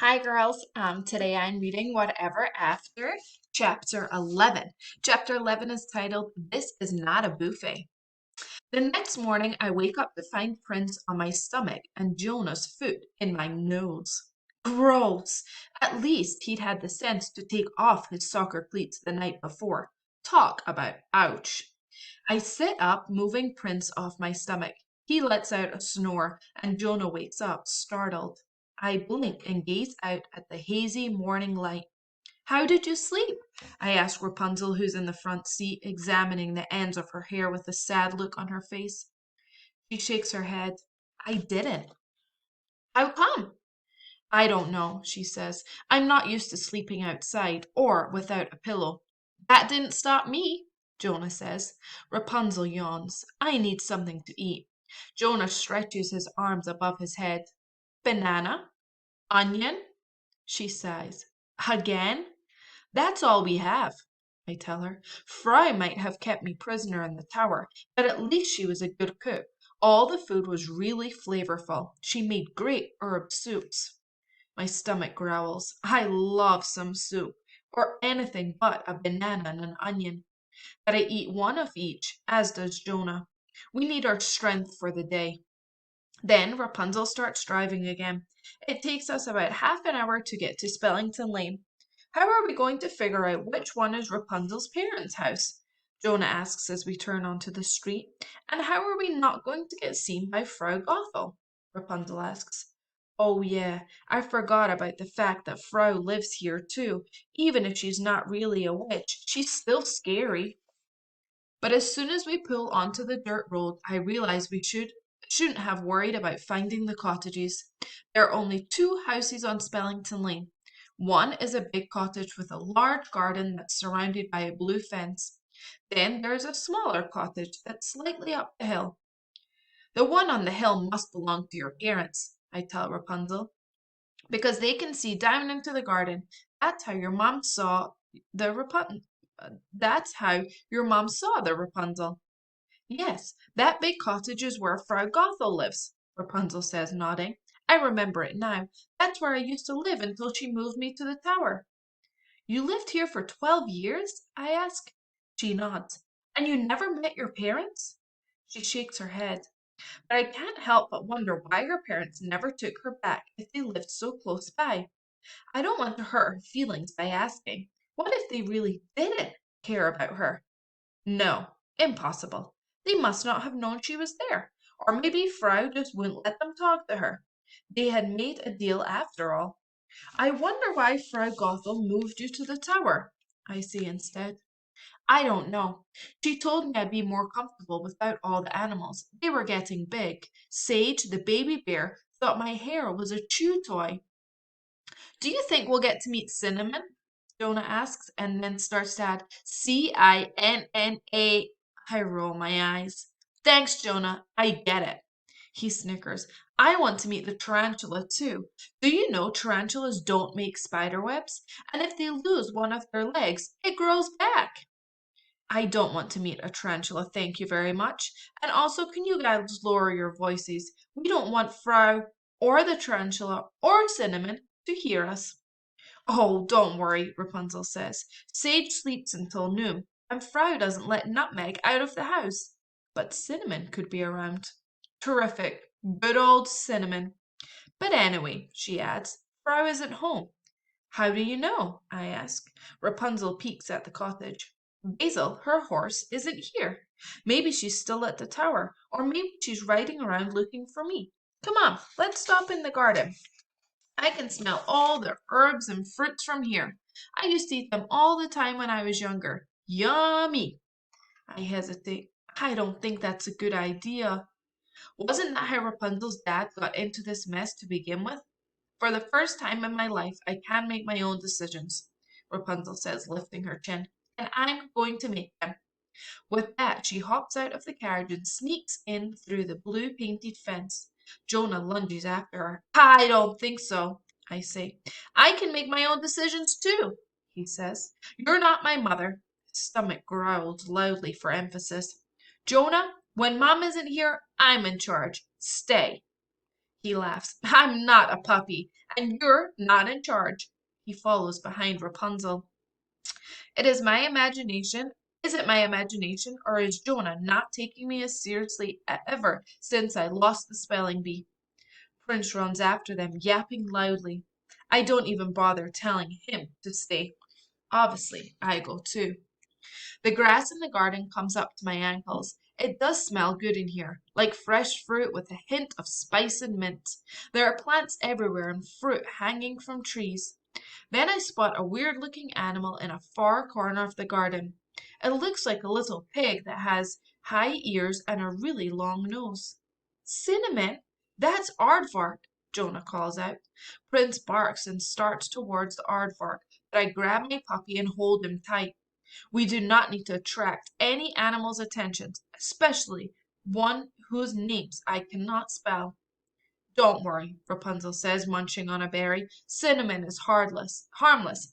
Hi girls. Today I'm reading Whatever After, chapter 11. Chapter 11 is titled This is Not a Buffet. The next morning I wake up to find prints on my stomach and Jonah's foot in my nose. Gross! At least he'd had the sense to take off his soccer cleats the night before. Talk about ouch. I sit up, moving Prince off my stomach. He lets out a snore, and Jonah wakes up, startled. I blink and gaze out at the hazy morning light. How did you sleep? I ask Rapunzel, who's in the front seat, examining the ends of her hair with a sad look on her face. She shakes her head. I didn't. How come? I don't know, she says. I'm not used to sleeping outside or without a pillow. That didn't stop me, Jonah says. Rapunzel yawns. I need something to eat. Jonah stretches his arms above his head. Banana? Onion? She sighs. Again? That's all we have, I tell her. Fry might have kept me prisoner in the tower, but at least she was a good cook. All the food was really flavorful. She made great herb soups. My stomach growls. I love some soup, or anything but a banana and an onion. But I eat one of each, as does Jonah. We need our strength for the day. Then Rapunzel starts driving again. It takes us about half an hour to get to Spellington Lane. How are we going to figure out which one is Rapunzel's parents' house? Jonah asks as we turn onto the street. And how are we not going to get seen by Frau Gothel? Rapunzel asks. Oh, yeah, I forgot about the fact that Frau lives here too. Even if she's not really a witch, she's still scary. But as soon as we pull onto the dirt road, I realize we shouldn't have worried about finding the cottages. There are only two houses on Spellington Lane. One is a big cottage with a large garden that's surrounded by a blue fence. Then there's a smaller cottage that's slightly up the hill. The one on the hill must belong to your parents, I tell Rapunzel, because they can see down into the garden. That's how your mom saw the Rapunzel. That's how your mom saw the Rapunzel. Yes, that big cottage is where Frau Gothel lives, Rapunzel says, nodding. I remember it now. That's where I used to live until she moved me to the tower. You lived here for 12 years? I ask. She nods. And you never met your parents? She shakes her head. But I can't help but wonder why her parents never took her back if they lived so close by. I don't want to hurt her feelings by asking. What if they really didn't care about her? No, impossible. They must not have known she was there. Or maybe Frau just wouldn't let them talk to her. They had made a deal after all. I wonder why Frau Gothel moved you to the tower, I say instead. I don't know. She told me I'd be more comfortable without all the animals. They were getting big. Sage, the baby bear, thought my hair was a chew toy. Do you think we'll get to meet Cinnamon? Jonah asks, and then starts to add Cinna. I roll my eyes. Thanks, Jonah. I get it. He snickers. I want to meet the tarantula too. Do you know tarantulas don't make spider webs? And if they lose one of their legs, it grows back. I don't want to meet a tarantula, thank you very much. And also, can you guys lower your voices? We don't want Frau or the tarantula or Cinnamon to hear us. Oh, don't worry, Rapunzel says. Sage sleeps until noon, and Frau doesn't let Nutmeg out of the house. But Cinnamon could be around. Terrific. Good old Cinnamon. But anyway, she adds, Frau isn't home. How do you know? I ask. Rapunzel peeks at the cottage. Basil, her horse, isn't here. Maybe she's still at the tower, or maybe she's riding around looking for me. Come on, let's stop in the garden. I can smell all the herbs and fruits from here. I used to eat them all the time when I was younger. Yummy! I hesitate. I don't think that's a good idea. Wasn't that how Rapunzel's dad got into this mess to begin with? For the first time in my life, I can make my own decisions, Rapunzel says, lifting her chin, and I'm going to make them. With that, she hops out of the carriage and sneaks in through the blue painted fence. Jonah lunges after her. I don't think so, I say. I can make my own decisions too, he says. You're not my mother. His stomach growls loudly for emphasis. Jonah, when Mom isn't here, I'm in charge. Stay. He laughs. I'm not a puppy, and you're not in charge. He follows behind Rapunzel. It is my imagination. Is it my imagination, or is Jonah not taking me as seriously ever since I lost the spelling bee? Prince runs after them, yapping loudly. I don't even bother telling him to stay. Obviously, I go too. The grass in the garden comes up to my ankles. It does smell good in here, like fresh fruit with a hint of spice and mint. There are plants everywhere and fruit hanging from trees. Then I spot a weird-looking animal in a far corner of the garden. It looks like a little pig that has high ears and a really long nose. Cinnamon, that's aardvark, Jonah calls out. Prince barks and starts towards the aardvark, but I grab my puppy and hold him tight. We do not need to attract any animal's attention, especially one whose names I cannot spell. Don't worry, Rapunzel says, munching on a berry. Cinnamon is harmless.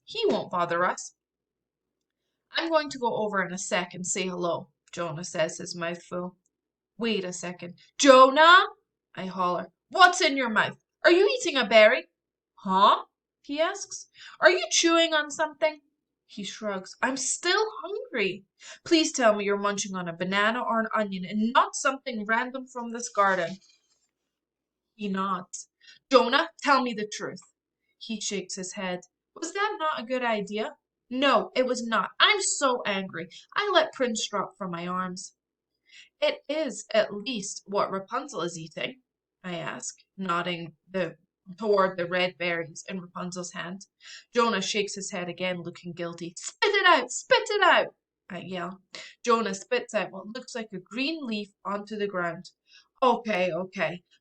He won't bother us. I'm going to go over in a sec and say hello, Jonah says, his mouth full. Wait a second. Jonah! I holler. What's in your mouth? Are you eating a berry? Huh? He asks. Are you chewing on something? He shrugs. I'm still hungry. Please tell me you're munching on a banana or an onion and not something random from this garden. He nods. Jonah, tell me the truth. He shakes his head. Was that not a good idea? No, it was not. I'm so angry. I let Prince drop from my arms. It is at least what Rapunzel is eating, I ask, nodding toward the red berries in Rapunzel's hand. Jonah shakes his head again, looking guilty. Spit it out! Spit it out! I yell. Jonah spits out what looks like a green leaf onto the ground. Okay,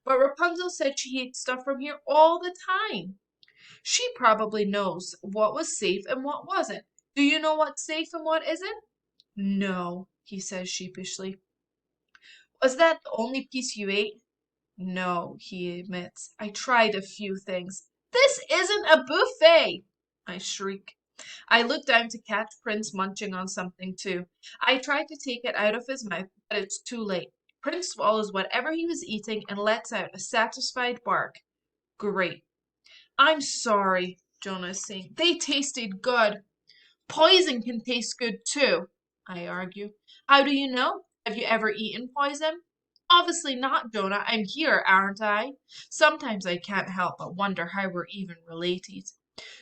but Rapunzel said she ate stuff from here all the time. She probably knows what was safe and what wasn't. Do you know what's safe and what isn't? No, he says sheepishly. Was that the only piece you ate? No, he admits. I tried a few things. This isn't a buffet! I shriek. I look down to catch Prince munching on something too. I try to take it out of his mouth, but it's too late. Prince swallows whatever he was eating and lets out a satisfied bark. Great. I'm sorry, Jonah is saying. They tasted good. Poison can taste good too, I argue. How do you know? Have you ever eaten poison? Obviously not, Jonah. I'm here, aren't I? Sometimes I can't help but wonder how we're even related.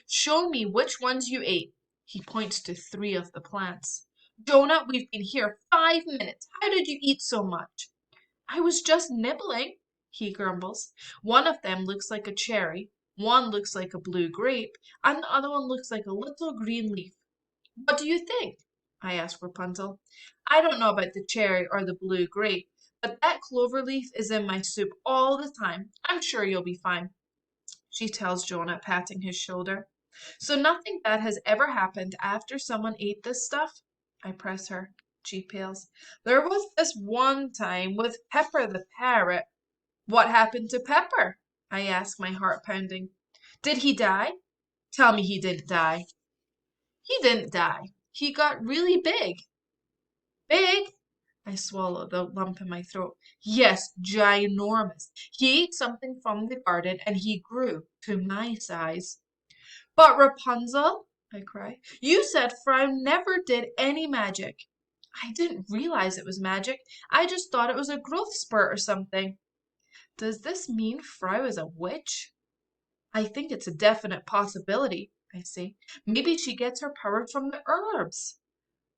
Show me which ones you ate. He points to 3 of the plants. Jonah, we've been here 5 minutes. How did you eat so much? I was just nibbling, he grumbles. One of them looks like a cherry, one looks like a blue grape, and the other one looks like a little green leaf. What do you think? I ask Rapunzel. I don't know about the cherry or the blue grape, but that clover leaf is in my soup all the time. I'm sure you'll be fine, she tells Jonah, patting his shoulder. So nothing bad has ever happened after someone ate this stuff? I press her. She pales. There was this one time with Pepper the parrot. What happened to Pepper? I ask, my heart pounding. Did he die? Tell me he didn't die. He didn't die. He got really big. Big? I swallow the lump in my throat. Yes, ginormous. He ate something from the garden and he grew to my size. But Rapunzel, I cry, you said Frau never did any magic. I didn't realize it was magic. I just thought it was a growth spurt or something. Does this mean Frau is a witch? I think it's a definite possibility, I say. Maybe she gets her power from the herbs.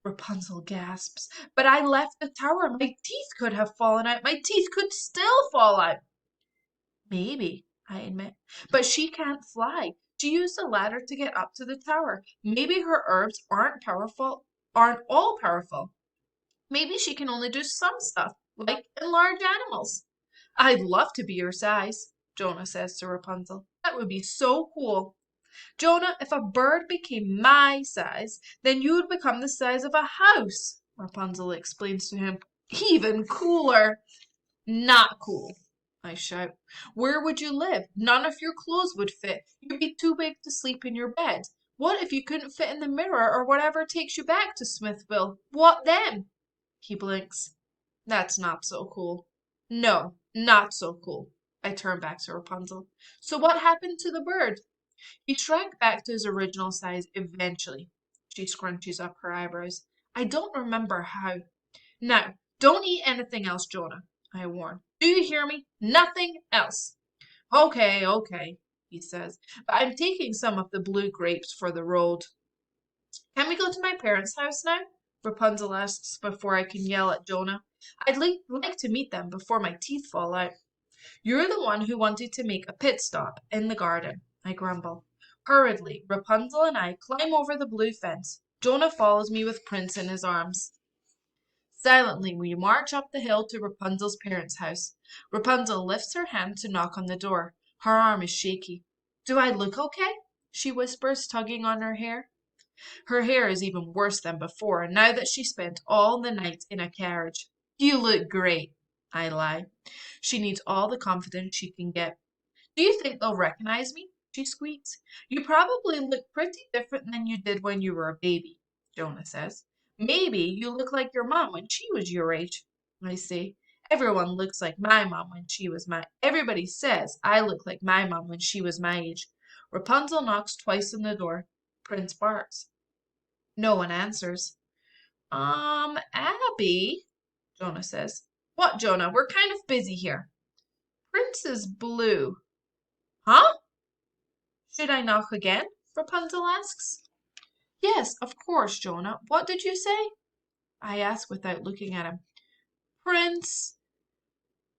Rapunzel gasps. But I left the tower. My teeth could have fallen out. My teeth could still fall out. Maybe, I admit. But she can't fly. She used a ladder to get up to the tower. Maybe her herbs aren't all powerful. Maybe she can only do some stuff, like enlarge animals. I'd love to be your size, Jonah says to Rapunzel. That would be so cool. Jonah, if a bird became my size, then you would become the size of a house, Rapunzel explains to him. Even cooler. Not cool, I shout. Where would you live? None of your clothes would fit. You'd be too big to sleep in your bed. What if you couldn't fit in the mirror or whatever takes you back to Smithville? What then? He blinks. That's not so cool. No, not so cool. I turn back to Rapunzel. So what happened to the bird? He shrank back to his original size eventually. She scrunches up her eyebrows. I don't remember how. Now, don't eat anything else, Jonah, I warn. Do you hear me? Nothing else. Okay, okay, he says, but I'm taking some of the blue grapes for the road. Can we go to my parents' house now? Rapunzel asks before I can yell at Jonah. I'd like to meet them before my teeth fall out. You're the one who wanted to make a pit stop in the garden, I grumble. Hurriedly, Rapunzel and I climb over the blue fence. Jonah follows me with Prince in his arms. Silently, we march up the hill to Rapunzel's parents' house. Rapunzel lifts her hand to knock on the door. Her arm is shaky. Do I look okay? She whispers, tugging on her hair. Her hair is even worse than before, now that she spent all the night in a carriage. You look great, I lie. She needs all the confidence she can get. Do you think they'll recognize me? She squeaks. You probably look pretty different than you did when you were a baby, Jonah says. Maybe you look like your mom when she was your age, I say. Everyone looks like my mom when she was my. Everybody says I look like my mom when she was my age. Rapunzel knocks twice on the door. Prince barks. No one answers. Abby, Jonah says. What, Jonah? We're kind of busy here. Prince is blue. Huh? Should I knock again? Rapunzel asks. Yes, of course, Jonah. What did you say? I ask without looking at him. Prince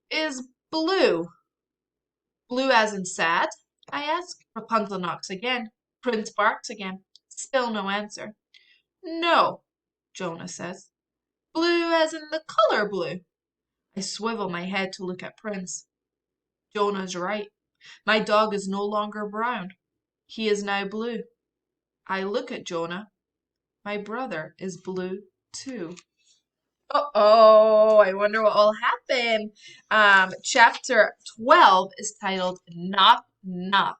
is blue. Blue as in sad? I ask. Rapunzel knocks again. Prince barks again. Still no answer. No, Jonah says. Blue as in the color blue. I swivel my head to look at Prince. Jonah's right. My dog is no longer brown. He is now blue. I look at Jonah. My brother is blue too. Uh-oh, I wonder what will happen. Chapter 12 is titled Knock Knock.